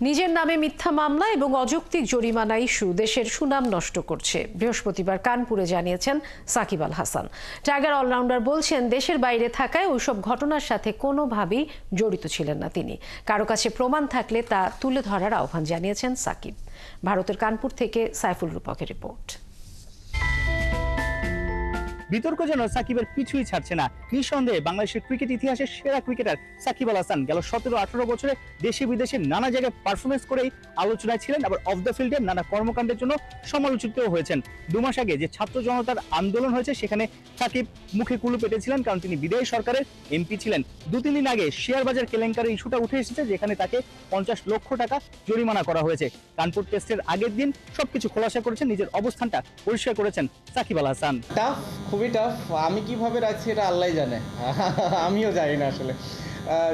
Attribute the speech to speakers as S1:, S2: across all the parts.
S1: নিজের নামে মিথ্যা মামলা এবং অযৌক্তিক জরিমানা ইস্যু দেশের সুনাম নষ্ট করছে। বৃহস্পতিবার কানপুরে জানিয়েছেন সাকিব আল হাসান। টাইগার অলরাউন্ডার বলছেন, দেশের বাইরে থাকায় ওইসব ঘটনার সাথে কোনোভাবেই জড়িত ছিলেন না তিনি। কারো কাছে প্রমাণ থাকলে তা তুলে ধরার আহ্বান জানিয়েছেন সাকিব। ভারতের কানপুর থেকে সাইফুল রূপকের রিপোর্ট।
S2: বিতর্ক যেন সাকিবের পিছুই ছাড়ছে না। নিঃসন্দেহে বাংলাদেশের ক্রিকেট ইতিহাসের সেরা ক্রিকেটার সাকিব আল হাসান গেল 17-18 বছরে দেশে বিদেশে নানা জায়গায় পারফরমেন্স করেই আলোচনায় ছিলেন, আবার অফ দ্য ফিল্ডে নানা কর্মকাণ্ডের জন্য সমালোচিতও হয়েছেন। 2 মাস আগে যে ছাত্র জনতার আন্দোলন হয়েছে সেখানে সাকিব মুখে কুলু পেটেছিলেন, কারণ তিনি বিদায়ী সরকারের এমপি ছিলেন। 2-3 দিন আগে শেয়ার বাজার কেলেঙ্কারির ইস্যুটা উঠে এসেছে, যেখানে তাকে 50 লক্ষ টাকা জরিমানা করা হয়েছে। কানপুর টেস্টের আগের দিন সবকিছু খোলাসা করেছেন, নিজের অবস্থানটা পরিষ্কার করেছেন সাকিব আল হাসান।
S3: খুবই টাফ। আমি কিভাবে রাখছি এটা আল্লাহই জানে, আমিও জানি না আসলে।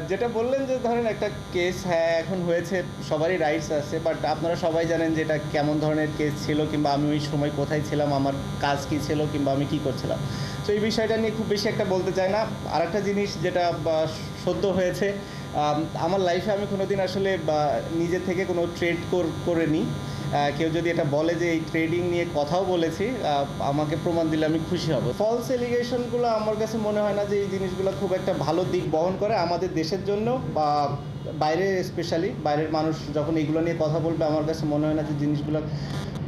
S3: যেটা বললেন যে ধরেন একটা কেস, হ্যাঁ এখন হয়েছে, সবারই রাইটস আছে, বাট আপনারা সবাই জানেন যে এটা কেমন ধরনের কেস ছিল, কিংবা আমি ওই সময় কোথায় ছিলাম, আমার কাজ কী ছিল, কিংবা আমি কী করছিলাম। তো এই বিষয়টা নিয়ে খুব বেশি একটা বলতে চাই না। আর একটা জিনিস যেটা সদ্য হয়েছে, আমার লাইফে আমি কোনোদিন আসলে নিজে থেকে কোনো ট্রেড করিনি। কেউ যদি এটা বলে যে এই ট্রেডিং নিয়ে কথাও বলেছি, আমাকে প্রমাণ দিলে আমি খুশি হব। ফলস এলিগেশনগুলো আমার কাছে মনে হয় না যে এই জিনিসগুলো খুব একটা ভালো দিক বহন করে আমাদের দেশের জন্য, বা বাইরে স্পেশালি বাইরের মানুষ যখন এগুলো নিয়ে কথা বলবে, আমার কাছে মনে হয় না যে জিনিসগুলো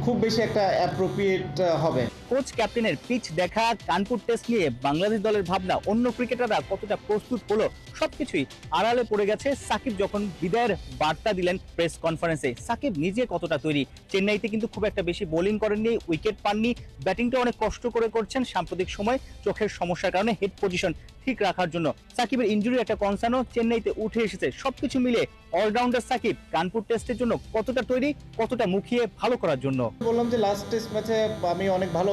S3: খুব বেশি একটা অ্যাপ্রোপ্রিয়েট হবে।
S2: কোচ ক্যাপ্টেনের পিচ দেখা, কানপুর টেস্ট নিয়ে বাংলাদেশ দলের ভাবনা, অন্য ক্রিকেটাররা কতটা প্রস্তুত হলো, সবকিছুই আড়ালে পড়ে গেছে। সাকিব যখন বিদায়ের বার্তা দিলেন প্রেস কনফারেন্সে, সাকিব নিজে কতটা তৈরি। চেন্নাইতে কিন্তু খুব একটা বেশি বোলিং করেননি, উইকেট পাননি, ব্যাটিংটা অনেক কষ্ট করে করছেন সাম্প্রতিক সময় চোখের সমস্যার কারণে হেড পজিশন ঠিক রাখার জন্য। সাকিবের ইনজুরির একটা কনসার্নও চেন্নাইতে উঠে এসেছে। সবকিছু মিলে অলরাউন্ডার সাকিব কানপুর টেস্টের জন্য কতটা তৈরি, কতটা মুখিয়ে ভালো করার জন্য।
S3: বললাম যে লাস্ট টেস্ট ম্যাচে আমি অনেক ভালো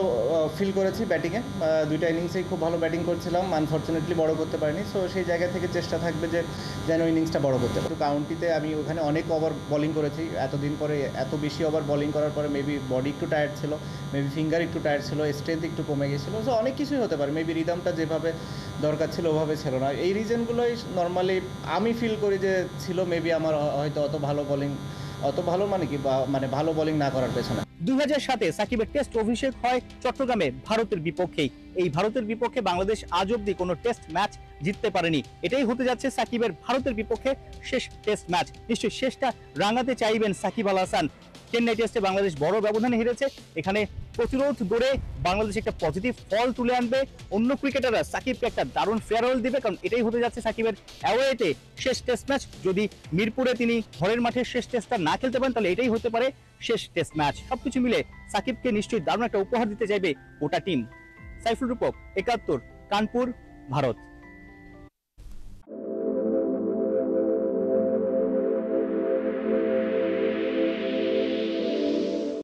S3: ফিল করেছি ব্যাটিংয়ে, 2টা ইনিংসেই খুব ভালো ব্যাটিং করছিলাম, আনফর্চুনেটলি বড় করতে পারিনি। সো সেই জায়গা থেকে চেষ্টা থাকবে যে যেন ইনিংসটা বড় করতে পারি। কাউন্টিতে আমি ওখানে অনেক ওভার বোলিং করেছি, এতদিন পরে এত বেশি ওভার বোলিং করার পরে মেবি বডি একটু টায়ার্ড ছিল, মেবি ফিঙ্গার একটু টায়ার্ড ছিল, স্ট্রেংথ একটু কমে গেছিলো। সো অনেক কিছুই হতে পারে, মেবি রিদমটা যেভাবে দরকার ছিল ওভাবে ছিল না। এই রিজনগুলোই নর্মালি আমি ফিল করি যে ছিল। মেবি আমার হয়তো অত ভালো মানে কি, মানে ভালো বোলিং না করার পেছনে।
S2: 2007-এ সাকিবের টেস্ট অভিষেক হয় চট্টগ্রামে ভারতের বিপক্ষেই। এই ভারতের বিপক্ষে বাংলাদেশ আজ অব্দি কোনো টেস্ট ম্যাচ জিততে পারেনি। এটাই হতে যাচ্ছে সাকিবের ভারতের বিপক্ষে শেষ টেস্ট ম্যাচ। নিশ্চয়ই শেষটা রাঙাতে চাইবেন সাকিব আল হাসান। চেন্নাই টেস্টে বাংলাদেশ বড় ব্যবধানে হেরেছে, এখানে প্রতিরোধ গড়ে বাংলাদেশ একটা পজিটিভ ফল তুলে আনবে। অন্য ক্রিকেটাররা সাকিবকে একটা দারুণ ফেয়ারওয়েল দিবে, কারণ এটাই হতে যাচ্ছে সাকিবের অ্যাওয়েতে শেষ টেস্ট ম্যাচ। যদি মিরপুরে তিনি ঘরের মাঠে শেষ টেস্টটা না খেলতে পারেন, তাহলে এটাই হতে পারে শেষ টেস্ট ম্যাচ। সবকিছু মিলে সাকিবকে নিশ্চয়ই দারুণ একটা উপহার দিতে চাইবে গোটা টিম। সাইফুল রূপক, 71, কানপুর, ভারত।